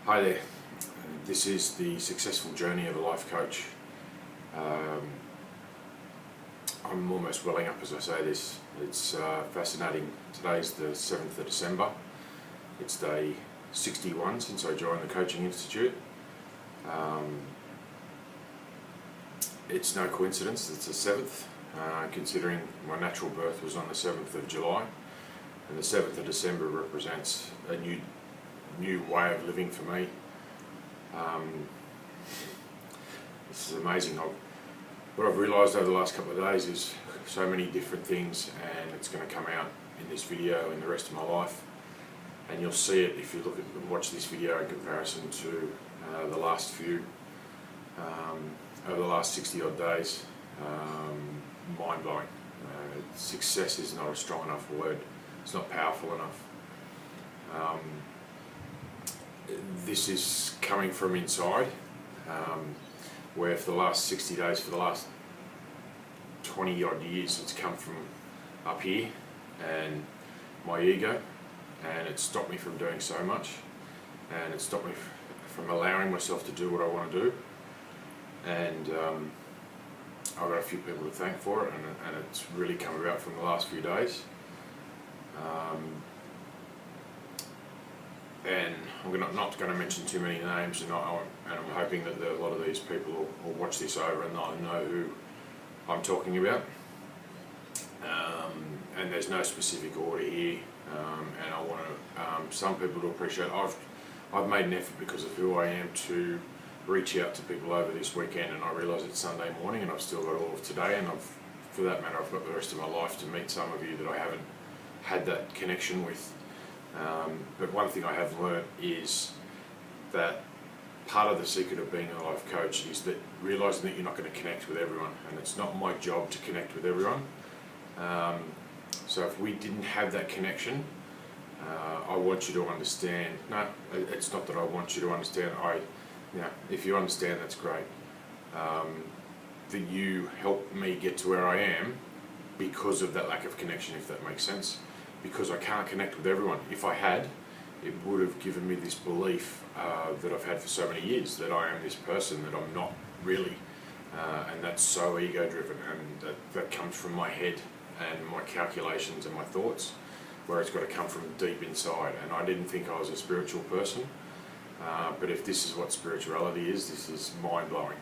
Hi there, this is the successful journey of a life coach. I'm almost welling up as I say this. It's fascinating. Today's the 7th of December. It's day 61 since I joined the Coaching Institute. It's no coincidence it's the 7th, considering my natural birth was on the 7th of July, and the 7th of December represents a new way of living for me. This is amazing. What I've realised over the last couple of days is so many different things, and it's going to come out in this video in the rest of my life, and you'll see it if you look at and watch this video in comparison to the last few over the last 60 odd days. Mind-blowing. Success is not a strong enough word. It's not powerful enough. This is coming from inside, where for the last 60 days, for the last 20 odd years, it's come from up here and my ego, and it's stopped me from doing so much, and it's stopped me from allowing myself to do what I want to do. And I've got a few people to thank for it, and it's really come about from the last few days. And I'm not going to mention too many names, and I'm hoping that a lot of these people will watch this over and they'll know who I'm talking about. And there's no specific order here, and I want some people to appreciate I've made an effort because of who I am to reach out to people over this weekend, and I realise it's Sunday morning and I've still got all of today, and for that matter I've got the rest of my life to meet some of you that I haven't had that connection with. But one thing I have learnt is that part of the secret of being a life coach is that realising that you're not going to connect with everyone, and it's not my job to connect with everyone. So if we didn't have that connection, I want you to understand. No, it's not that I want you to understand. If you understand, that's great. That you helped me get to where I am because of that lack of connection, if that makes sense. Because I can't connect with everyone. If I had, it would have given me this belief that I've had for so many years, that I am this person that I'm not really, and that's so ego-driven, and that comes from my head and my calculations and my thoughts, where it's got to come from deep inside. And I didn't think I was a spiritual person, but if this is what spirituality is, this is mind-blowing.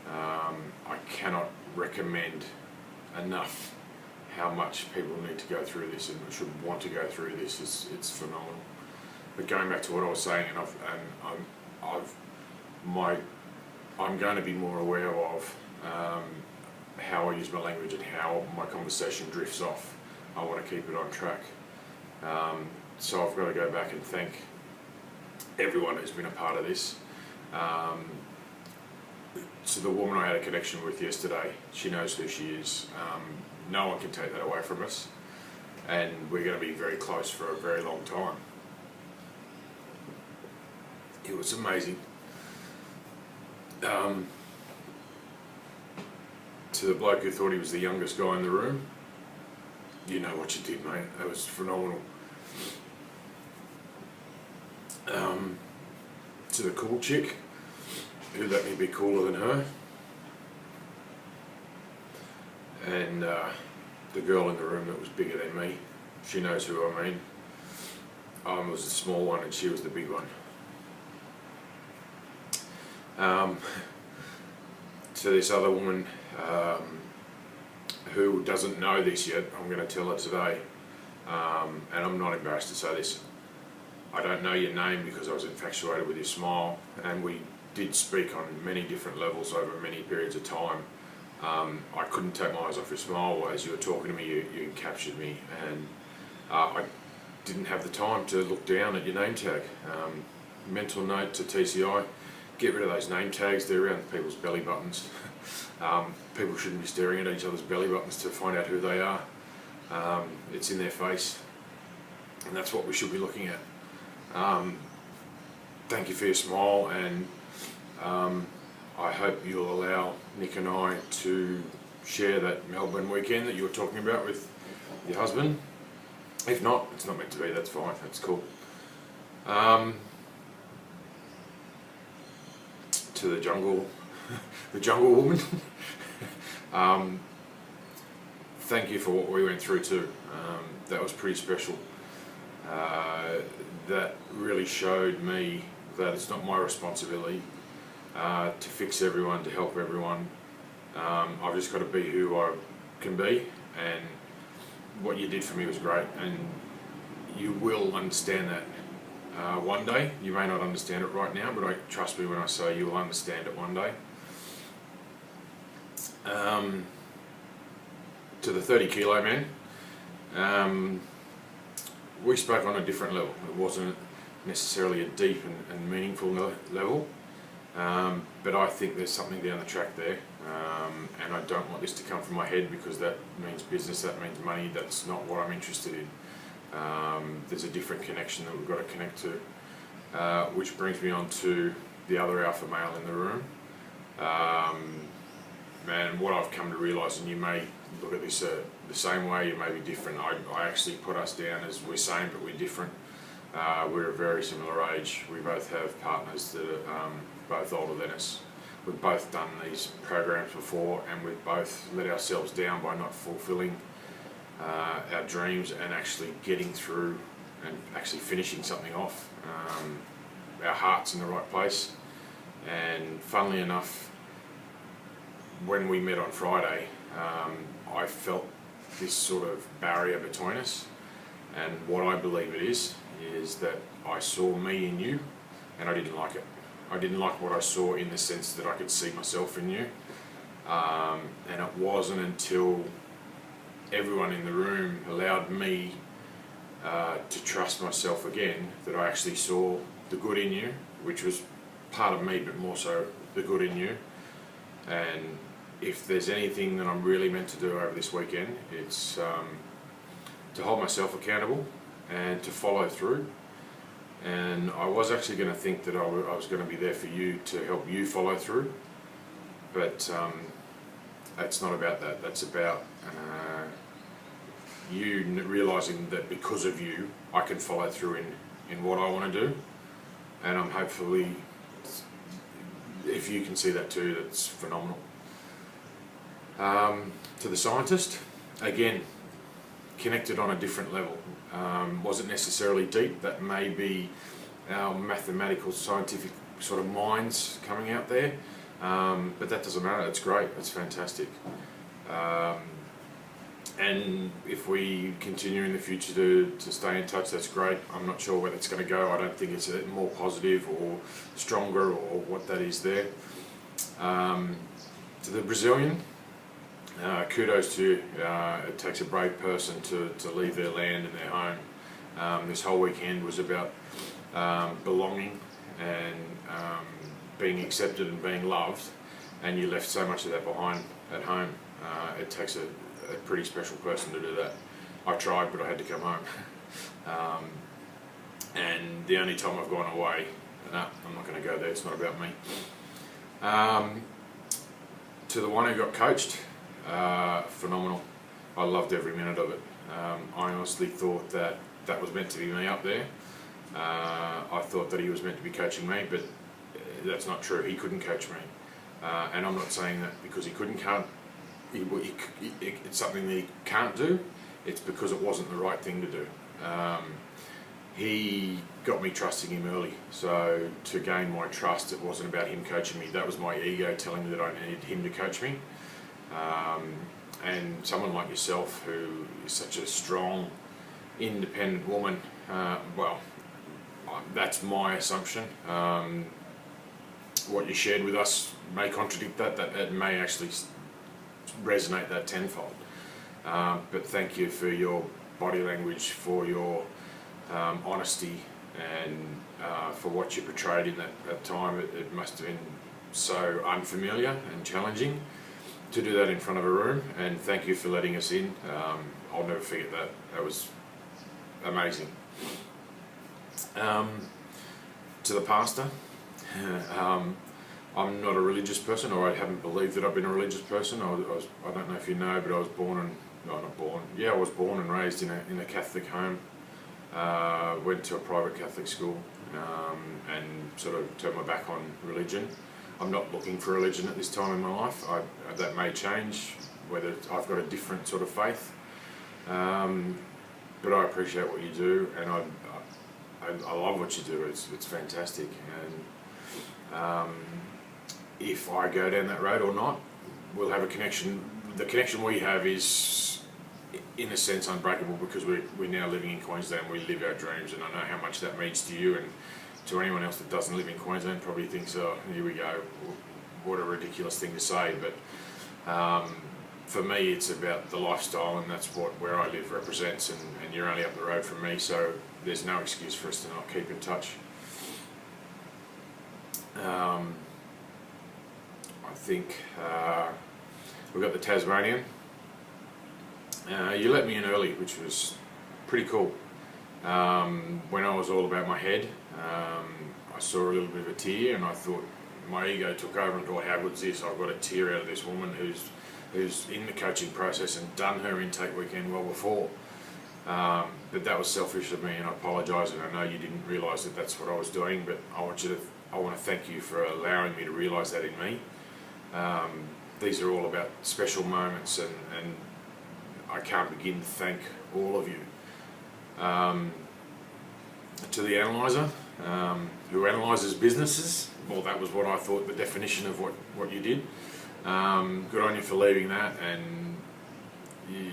I cannot recommend enough how much people need to go through this and should want to go through this. It's phenomenal. But going back to what I was saying, I'm going to be more aware of how I use my language and how my conversation drifts off. I want to keep it on track. So I've got to go back and thank everyone who's been a part of this. So the woman I had a connection with yesterday, she knows who she is. No one can take that away from us, and we're going to be very close for a very long time. It was amazing. To the bloke who thought he was the youngest guy in the room, you know what you did, mate. That was phenomenal. To the cool chick who let me be cooler than her, and the girl in the room that was bigger than me, she knows who I mean. I was the small one and she was the big one. To this other woman who doesn't know this yet, I'm going to tell her today, and I'm not embarrassed to say this. I don't know your name because I was infatuated with your smile, and we did speak on many different levels over many periods of time. I couldn't take my eyes off your smile. As you were talking to me, you captured me, and I didn't have the time to look down at your name tag. Mental note to TCI, get rid of those name tags. They're around people's belly buttons. People shouldn't be staring at each other's belly buttons to find out who they are. It's in their face, and that's what we should be looking at. Thank you for your smile, and I hope you'll allow Nick and I to share that Melbourne weekend that you were talking about with your husband. If not, it's not meant to be, that's fine, that's cool. to the jungle, the jungle woman. Thank you for what we went through too. That was pretty special. That really showed me that it's not my responsibility to fix everyone, to help everyone. I've just got to be who I can be, and what you did for me was great, and you will understand that one day. You may not understand it right now, but trust me when I say you will understand it one day. To the 30 kilo man, we spoke on a different level. It wasn't necessarily a deep and meaningful level, but I think there's something down the track there, and I don't want this to come from my head, because that means business, that means money. That's not what I'm interested in. There's a different connection that we've got to connect to, which brings me on to the other alpha male in the room. Man, what I've come to realise, and you may look at this the same way, you may be different. I actually put us down as we're same but we're different. We're a very similar age. We both have partners that are both older than us. We've both done these programs before, and we've both let ourselves down by not fulfilling our dreams and actually getting through and actually finishing something off. Our heart's in the right place, and funnily enough, when we met on Friday, I felt this sort of barrier between us, and what I believe it is that I saw me in you, and I didn't like it. I didn't like what I saw, in the sense that I could see myself in you, and it wasn't until everyone in the room allowed me to trust myself again that I actually saw the good in you, which was part of me, but more so the good in you. And if there's anything that I'm really meant to do over this weekend, it's to hold myself accountable and to follow through. And I was actually going to think that I was going to be there for you to help you follow through, but it's not about that. That's about you realising that because of you, I can follow through in what I want to do, and I'm hopefully, if you can see that too, that's phenomenal. To the scientist, again, connected on a different level. Wasn't necessarily deep. That may be our mathematical, scientific sort of minds coming out there, but that doesn't matter. It's great. It's fantastic. And if we continue in the future to stay in touch, that's great. I'm not sure where it's going to go. I don't think it's more positive or stronger or what that is there. To the Brazilian, kudos to you. It takes a brave person to leave their land and their home. This whole weekend was about belonging and being accepted and being loved, and you left so much of that behind at home. It takes a pretty special person to do that. I tried, but I had to come home. And the only time I've gone away, no, I'm not going to go there, it's not about me. To the one who got coached, phenomenal. I loved every minute of it. I honestly thought that was meant to be me up there. I thought that he was meant to be coaching me, but that's not true. He couldn't coach me. And I'm not saying that because he can't. It's something that he can't do. It's because it wasn't the right thing to do. He got me trusting him early, so to gain my trust, it wasn't about him coaching me. That was my ego telling me that I needed him to coach me. And someone like yourself, who is such a strong, independent woman, well, that's my assumption. What you shared with us may contradict that. That it may actually resonate that tenfold. But thank you for your body language, for your honesty, and for what you portrayed in that time. It must have been so unfamiliar and challenging to do that in front of a room, and thank you for letting us in. I'll never forget that. That was amazing. To the pastor, I'm not a religious person, or I haven't believed that I've been a religious person. I don't know if you know, but I was born and raised in a Catholic home. Went to a private Catholic school, and sort of turned my back on religion. I'm not looking for religion at this time in my life. That may change, whether I've got a different sort of faith. But I appreciate what you do, and I love what you do. It's fantastic, and if I go down that road or not, we'll have a connection. The connection we have is, in a sense, unbreakable, because we're now living in Queensland. We live our dreams, and I know how much that means to you, and to anyone else that doesn't live in Queensland probably thinks, oh, here we go, what a ridiculous thing to say. But for me, it's about the lifestyle, and that's what where I live represents, and you're only up the road from me, so there's no excuse for us to not keep in touch. I think we've got the Tasmanian. You let me in early, which was pretty cool. When I was all about my head, I saw a little bit of a tear, and I thought, my ego took over and thought, how good's this? I've got a tear out of this woman who's in the coaching process and done her intake weekend well before. But that was selfish of me, and I apologise, and I know you didn't realise that that's what I was doing, but I want to thank you for allowing me to realise that in me. These are all about special moments, and I can't begin to thank all of you. To the analyser, who analyses businesses, well, that was what I thought the definition of what you did. Good on you for leaving that, and you,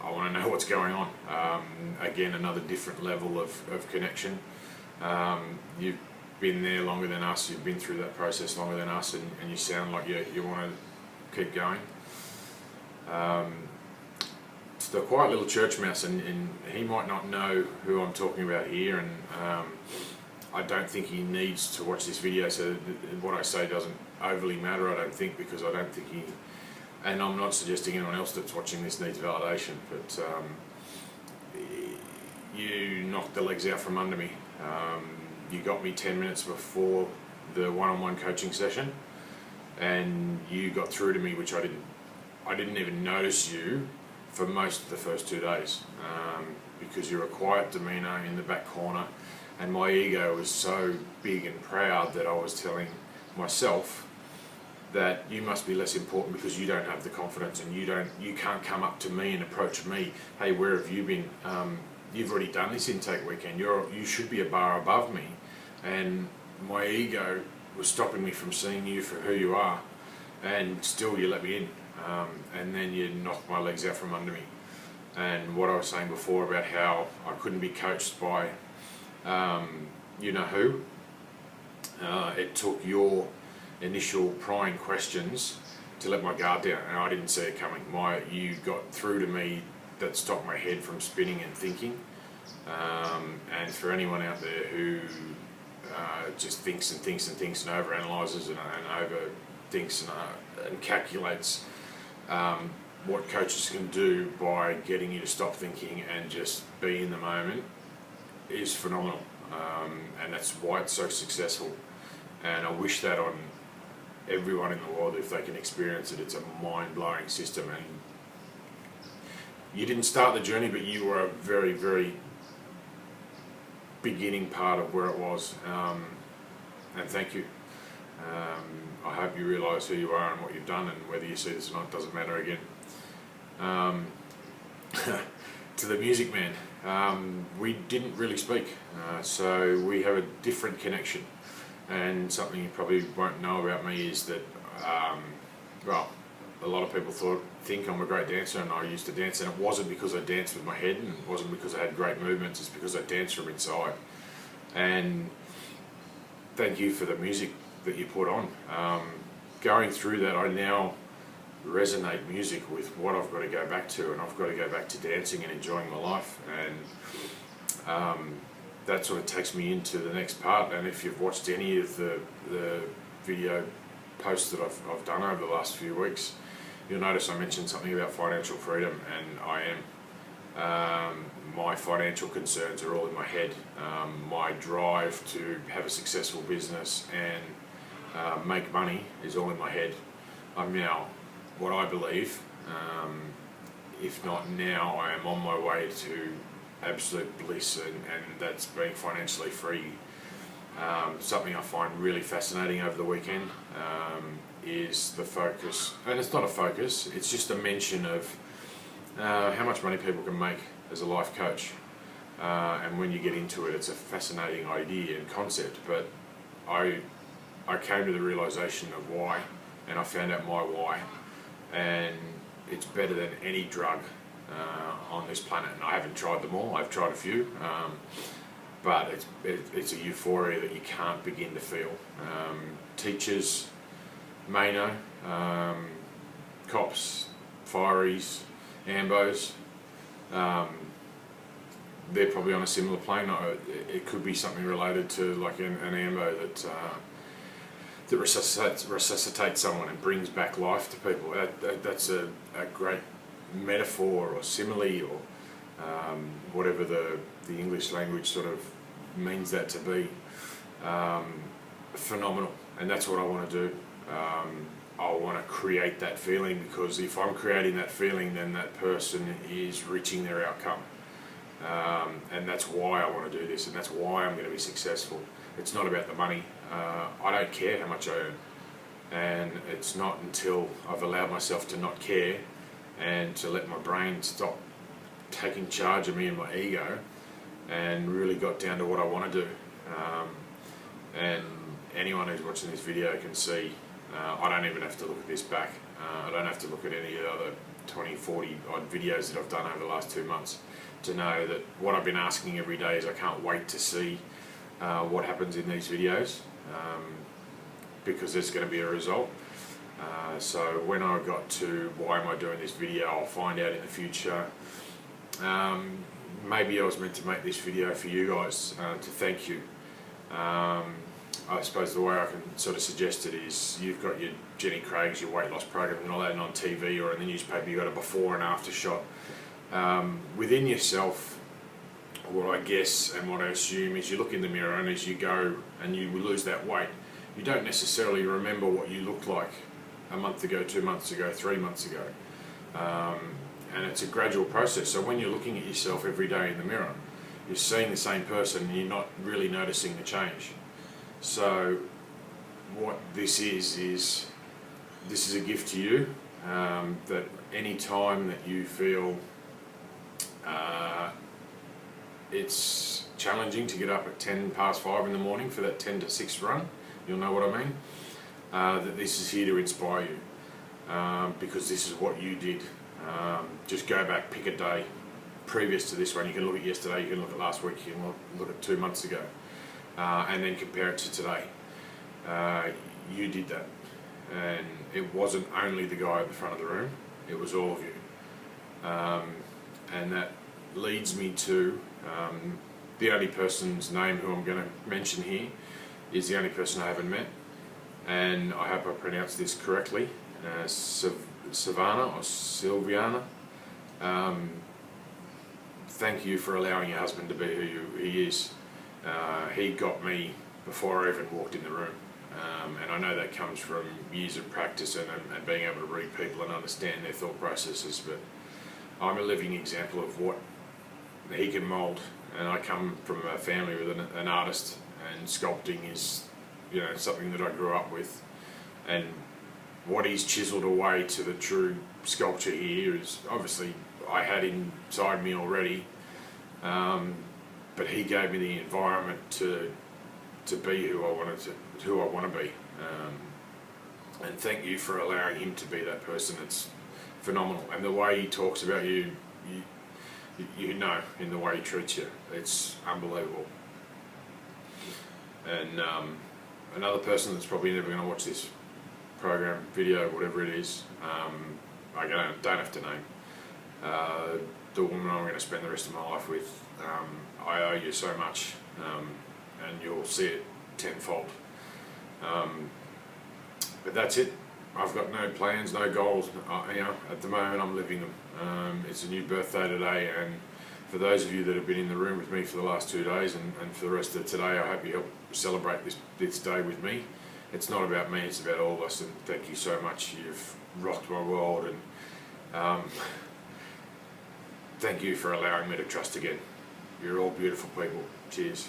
I want to know what's going on. Again, another different level of connection. You've been there longer than us, you've been through that process longer than us, and you sound like you want to keep going. It's the quiet little church mouse, and he might not know who I'm talking about here, and I don't think he needs to watch this video, so what I say doesn't overly matter, I don't think, because I don't think he, and I'm not suggesting anyone else that's watching this needs validation, but you knocked the legs out from under me. You got me 10 minutes before the one-on-one coaching session, and you got through to me, which I didn't even notice you for most of the first 2 days, because you're a quiet demeanour in the back corner, and my ego was so big and proud that I was telling myself that you must be less important because you don't have the confidence, and you can't come up to me and approach me, hey, where have you been? You've already done this intake weekend, you should be a bar above me. And my ego was stopping me from seeing you for who you are, and still you let me in. And then you knocked my legs out from under me. And what I was saying before about how I couldn't be coached by you know who, it took your initial prying questions to let my guard down, and I didn't see it coming. You got through to me that stopped my head from spinning and thinking. And for anyone out there who just thinks and thinks and thinks and overanalyzes and overthinks and calculates what coaches can do by getting you to stop thinking and just be in the moment is phenomenal, and that's why it's so successful. And I wish that on everyone in the world, if they can experience it. It's a mind-blowing system, and you didn't start the journey, but you were a very, very beginning part of where it was, and thank you. I hope you realise who you are and what you've done, and whether you see this or not doesn't matter again. To the music man, we didn't really speak, so we have a different connection, and something you probably won't know about me is that, well, a lot of people think I'm a great dancer, and I used to dance, and it wasn't because I danced with my head, and it wasn't because I had great movements, it's because I danced from inside. And thank you for the music that you put on. Going through that, I now resonate music with what I've got to go back to, and I've got to go back to dancing and enjoying my life, and that sort of takes me into the next part. And if you've watched any of the video posts that I've done over the last few weeks, you'll notice I mentioned something about financial freedom, and I am. My financial concerns are all in my head. My drive to have a successful business and make money is all in my head. I'm now, what I believe, if not now, I am on my way to absolute bliss, and that's being financially free. Something I find really fascinating over the weekend is the focus, and it's not a focus, it's just a mention of how much money people can make as a life coach. And when you get into it, it's a fascinating idea and concept, but I came to the realization of why, and I found out my why, and it's better than any drug on this planet. And I haven't tried them all, I've tried a few, but it's a euphoria that you can't begin to feel. Teachers may know, cops, fireys, ambos, they're probably on a similar plane. It could be something related to like an ambo that resuscitates someone and brings back life to people. That's a great metaphor or simile or whatever the English language sort of means that to be. Phenomenal, and that's what I want to do. I want to create that feeling, because if I'm creating that feeling, then that person is reaching their outcome. And that's why I want to do this, and that's why I'm going to be successful. It's not about the money. I don't care how much I earn, and it's not until I've allowed myself to not care and to let my brain stop taking charge of me and my ego and really got down to what I want to do. And anyone who's watching this video can see I don't even have to look at this back. I don't have to look at any of the other 20, 40 odd videos that I've done over the last 2 months to know that what I've been asking every day is I can't wait to see what happens in these videos, because there's going to be a result. So when I got to why am I doing this video, I'll find out in the future. Maybe I was meant to make this video for you guys to thank you. I suppose the way I can sort of suggest it is, you've got your Jenny Craig's, your weight loss program and all that, and on TV or in the newspaper you've got a before and after shot. Within yourself, what I guess and what I assume is you look in the mirror, and as you go and you lose that weight, you don't necessarily remember what you looked like a month ago, 2 months ago, 3 months ago. And it's a gradual process. So when you're looking at yourself every day in the mirror, you're seeing the same person and you're not really noticing the change. So what this is this is a gift to you, that any time that you feel it's challenging to get up at 5:10 in the morning for that 10 to 6 run, you'll know what I mean, that this is here to inspire you, because this is what you did. Just go back, pick a day previous to this one. You can look at yesterday, you can look at last week, you can look at 2 months ago, and then compare it to today. You did that, and it wasn't only the guy at the front of the room, it was all of you. And that leads me to the only person's name who I'm going to mention here is the only person I haven't met, and I hope I pronounced this correctly, Savannah or Silviana. Thank you for allowing your husband to be who he is. He got me before I even walked in the room, and I know that comes from years of practice and being able to read people and understand their thought processes, but I'm a living example of what he can mould. And I come from a family with an artist, and sculpting is, you know, something that I grew up with, and what he's chiseled away to the true sculpture here is obviously I had inside me already, but he gave me the environment to be who I want to be, and thank you for allowing him to be that person. It's phenomenal, and the way he talks about you know, in the way he treats you, it's unbelievable. And another person that's probably never going to watch this program, video, whatever it is, I don't have to name, the woman I'm going to spend the rest of my life with. I owe you so much, and you'll see it tenfold. But that's it. I've got no plans, no goals. You know, at the moment I'm living them. It's a new birthday today, and for those of you that have been in the room with me for the last 2 days and for the rest of today, I hope you help celebrate this day with me. It's not about me, it's about all of us, and thank you so much. You've rocked my world, and thank you for allowing me to trust again. You're all beautiful people. Cheers.